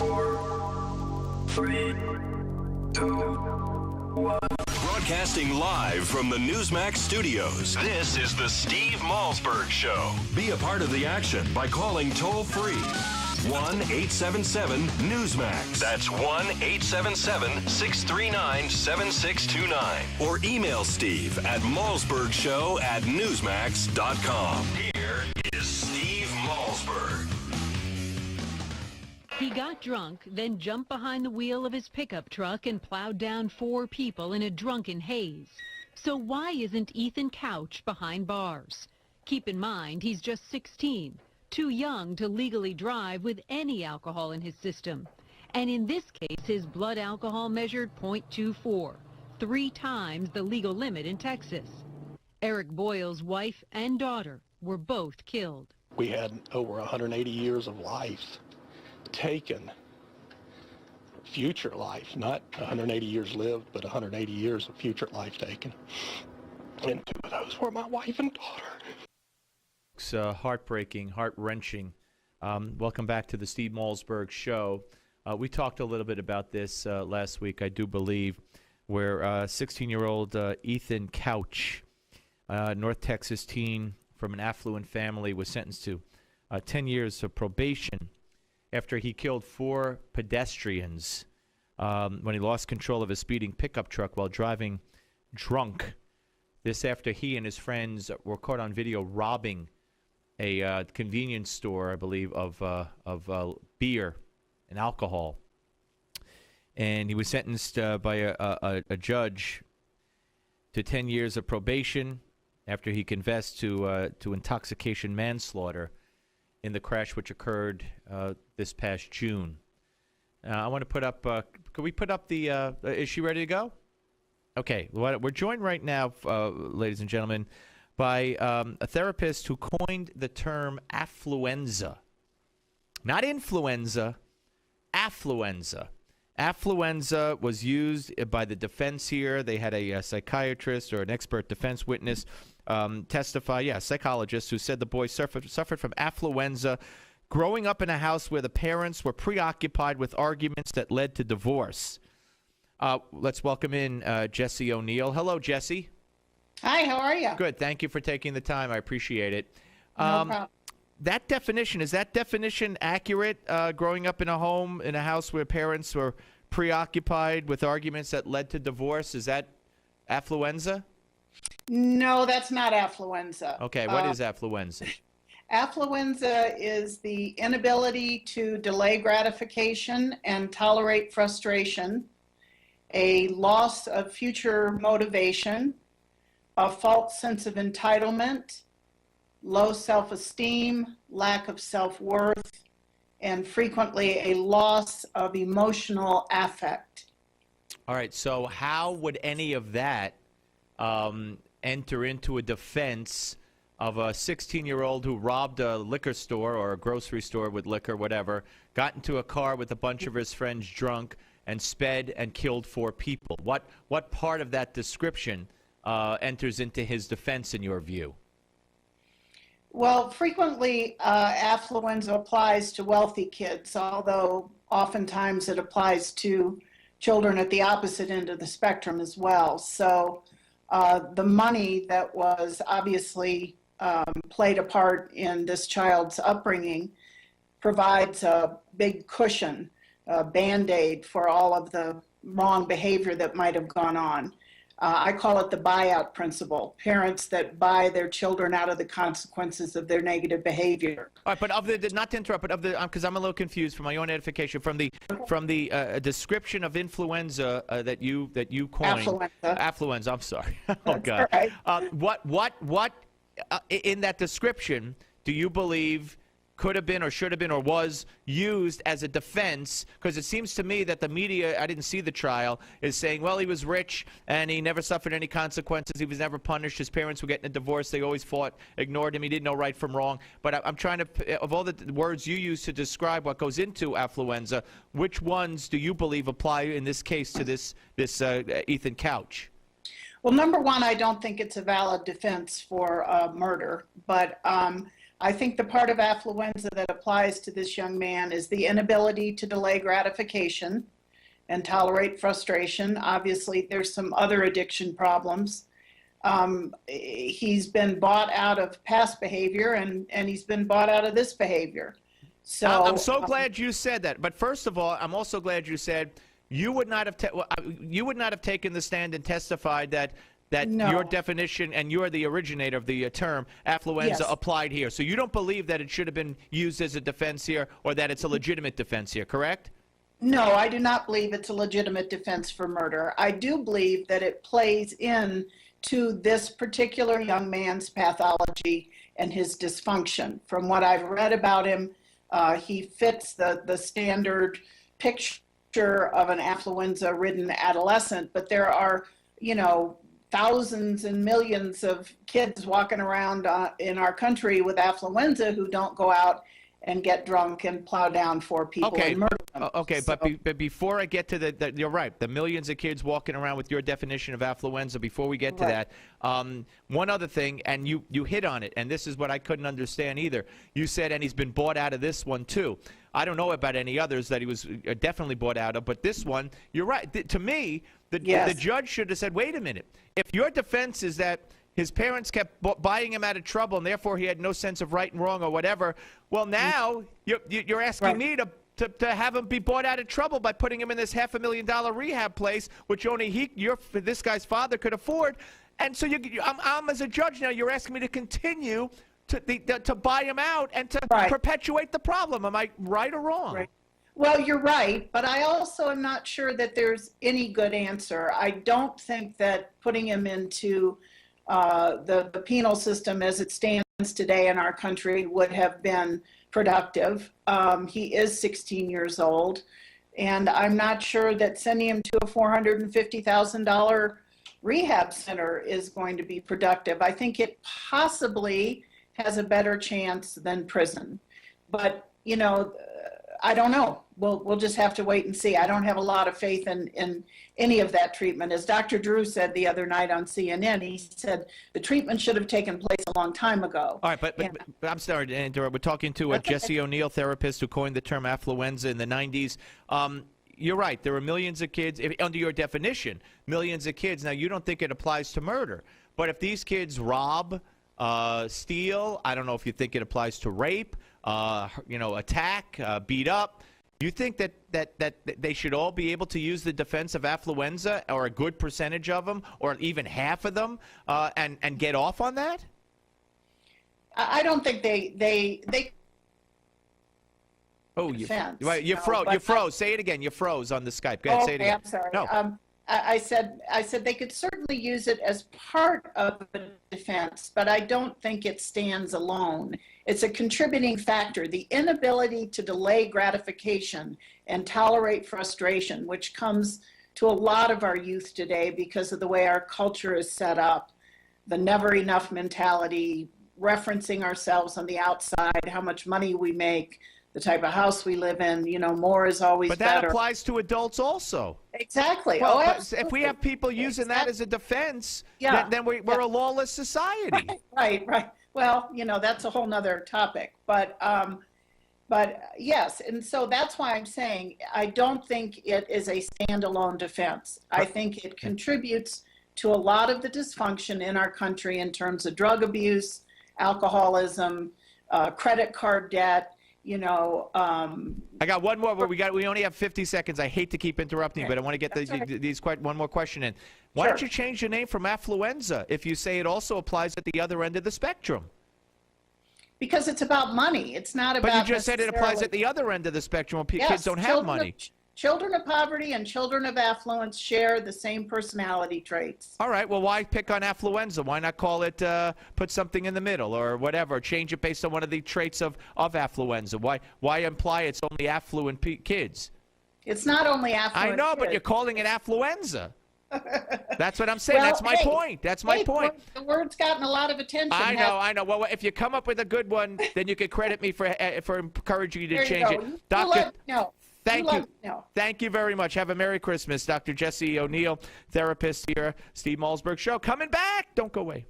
4, 3, 2, 1. Broadcasting live from the Newsmax studios, this is the Steve Malzberg Show. Be a part of the action by calling toll-free 1-877-Newsmax. That's 1-877-639-7629. Or email Steve at malzbergshow@newsmax.com. Here is Steve Malzberg. He got drunk, then jumped behind the wheel of his pickup truck and plowed down 4 people in a drunken haze. So why isn't Ethan Couch behind bars? Keep in mind, he's just 16, too young to legally drive with any alcohol in his system. And in this case, his blood alcohol measured .24, 3 times the legal limit in Texas. Eric Boyle's wife and daughter were both killed. We had over 180 years of life taken, future life, not 180 years lived, but 180 years of future life taken. And 2 of those were my wife and daughter. It's heartbreaking, heart-wrenching. Welcome back to the Steve Malzberg Show. We talked a little bit about this last week, I do believe, where 16-year-old Ethan Couch, North Texas teen from an affluent family, was sentenced to 10 years of probation after he killed 4 pedestrians when he lost control of his speeding pickup truck while driving drunk. This after he and his friends were caught on video robbing a convenience store, I believe, of beer and alcohol. And he was sentenced by a judge to 10 years of probation after he confessed to intoxication manslaughter in the crash which occurred this past June. I want to put up, could we put up the, is she ready to go? Okay, we're joined right now, ladies and gentlemen, by a therapist who coined the term affluenza. Not influenza, affluenza. Affluenza was used by the defense here. They had a psychiatrist or an expert defense witness testify, psychologist, who said the boy suffered from affluenza growing up in a house where the parents were preoccupied with arguments that led to divorce. Let's welcome in Jessie O'Neill. Hello, Jessie. Hi, how are you? Good. Thank you for taking the time. I appreciate it. No problem. That definition, is that definition accurate, growing up in a home, in a house where parents were preoccupied with arguments that led to divorce? Is that affluenza? No, that's not affluenza. Okay, what is affluenza? Affluenza is the inability to delay gratification and tolerate frustration, a loss of future motivation, a false sense of entitlement, low self-esteem, lack of self-worth, and frequently a loss of emotional affect. All right, so how would any of that enter into a defense of a 16-year-old who robbed a liquor store or a grocery store with liquor, whatever, got into a car with a bunch of his friends drunk and sped and killed 4 people? What part of that description enters into his defense in your view? Well, frequently affluenza applies to wealthy kids, although oftentimes it applies to children at the opposite end of the spectrum as well. So the money that was obviously played a part in this child's upbringing provides a big cushion, a Band-Aid for all of the wrong behavior that might have gone on. I call it the buyout principle. Parents that buy their children out of the consequences of their negative behavior. All right, but of the, not to interrupt, but of the, because I'm a little confused for my own edification, from the description of influenza that you coined. Affluenza. I'm sorry. Oh God. Right. What in that description do you believe could have been or should have been or was used as a defense? Because it seems to me that the media, I didn't see the trial, is saying, well, he was rich and he never suffered any consequences. He was never punished. His parents were getting a divorce. They always fought, ignored him. He didn't know right from wrong. But I'm trying to, of all the words you use to describe what goes into affluenza, which ones do you believe apply in this case to this Ethan Couch? Well, number one, I don't think it's a valid defense for murder. But I think the part of affluenza that applies to this young man is the inability to delay gratification and tolerate frustration. Obviously, there's some other addiction problems. He's been bought out of past behavior, and he's been bought out of this behavior. So I'm so glad you said that. But first of all, I'm also glad you said you would not have taken the stand and testified that No. your definition, and you're the originator of the term affluenza, Yes. applied here. So you don't believe that it should have been used as a defense here, or that it's a legitimate defense here, correct? No, I do not believe it's a legitimate defense for murder. I do believe that it plays in to this particular young man's pathology and his dysfunction. From what I've read about him, he fits the standard picture of an affluenza-ridden adolescent, but there are, thousands and millions of kids walking around in our country with affluenza who don't go out and get drunk and plow down 4 people and murder them. Okay, So- but before I get to you're right, the millions of kids walking around with your definition of affluenza, before we get to Right. that, one other thing, and you hit on it, and this is what I couldn't understand either. You said, and he's been bought out of this one too. I don't know about any others that he was definitely bought out of, but this one, you're right. To me, the judge should have said, wait a minute. If your defense is that his parents kept buying him out of trouble, and therefore he had no sense of right and wrong or whatever, well, now you're asking me to have him be bought out of trouble by putting him in this $500,000 rehab place, which only this guy's father could afford. And so I'm as a judge now, you're asking me to continue to buy him out and to perpetuate the problem. Am I right or wrong? Right. Well, you're right, but I also am not sure that there's any good answer. I don't think that putting him into the penal system as it stands today in our country would have been productive. He is 16 years old, and I'm not sure that sending him to a $450,000 rehab center is going to be productive. I think it possibly has a better chance than prison. But, I don't know. We'll just have to wait and see. I don't have a lot of faith in any of that treatment. As Dr. Drew said the other night on CNN, he said the treatment should have taken place a long time ago. All right, but I'm sorry to interrupt. We're talking to a Jessie O'Neill therapist who coined the term affluenza in the 90s. You're right. There are millions of kids, under your definition, millions of kids. Now, you don't think it applies to murder. But if these kids rob, steal, I don't know if you think it applies to rape, attack, beat up. Do you think that they should all be able to use the defense of affluenza, or a good percentage of them, or even half of them, and get off on that? I don't think they Oh, you froze. You froze. Say it again. You froze on the Skype. Go ahead, say it again. I'm sorry. No. I said they could certainly use it as part of the defense, but I don't think it stands alone. It's a contributing factor. The inability to delay gratification and tolerate frustration, which comes to a lot of our youth today because of the way our culture is set up, the never enough mentality, referencing ourselves on the outside, how much money we make, the type of house we live in, more is always better. But that applies to adults also. Exactly. Well, if we have people using that as a defense, then we're a lawless society. Right. Well, that's a whole nother topic. But yes, and so that's why I'm saying I don't think it is a standalone defense. I think it contributes to a lot of the dysfunction in our country in terms of drug abuse, alcoholism, credit card debt. I got one more. We only have 50 seconds. I hate to keep interrupting, but I want to get one more question in. Why don't you change the name from affluenza if you say it also applies at the other end of the spectrum? Because it's about money. It's not about. But you just said it applies at the other end of the spectrum when kids don't have money. Children of poverty and children of affluence share the same personality traits. All right. Well, why pick on affluenza? Why not call it, put something in the middle or whatever? Change it based on one of the traits of affluenza. Why imply it's only affluent kids? It's not only affluent I know, but you're calling it affluenza. That's what I'm saying. That's my point. That's my point. The word's gotten a lot of attention. I know. Well, if you come up with a good one, then you could credit me for encouraging you to change it. Doctor, thank you. Thank you very much. Have a Merry Christmas. Dr. Jessie O'Neill, therapist here, Steve Malzberg Show. Coming back. Don't go away.